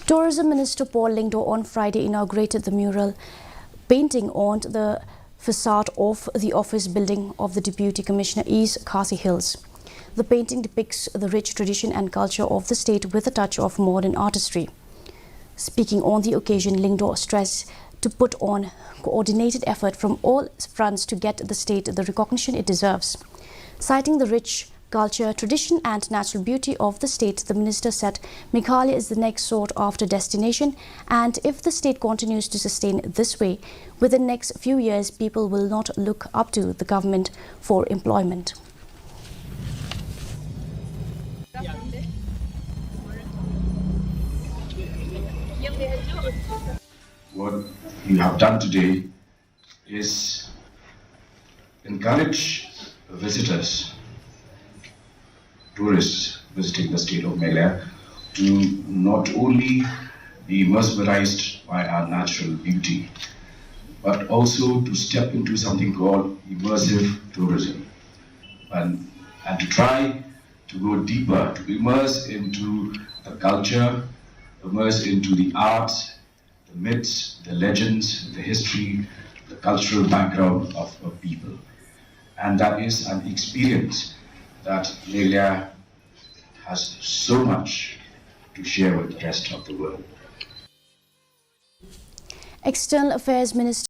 Tourism Minister Paul Lyngdoh on Friday inaugurated the mural painting on the facade of the office building of the Deputy Commissioner East Khasi Hills. The painting depicts the rich tradition and culture of the state with a touch of modern artistry. Speaking on the occasion, Lyngdoh stressed to put on coordinated effort from all fronts to get the state the recognition it deserves. Citing the rich culture, tradition and natural beauty of the state, the minister said Meghalaya is the next sought-after destination, and if the state continues to sustain this way, within the next few years, people will not look up to the government for employment. What you have done today is encourage visitors, tourists visiting the state of Meghalaya, to not only be mesmerized by our natural beauty, but also to step into something called immersive tourism, and to try to go deeper, to immerse into the culture, immerse into the arts, the myths, the legends, the history, the cultural background of a people. And that is an experience that Meghalaya has so much to share with the rest of the world. External Affairs Minister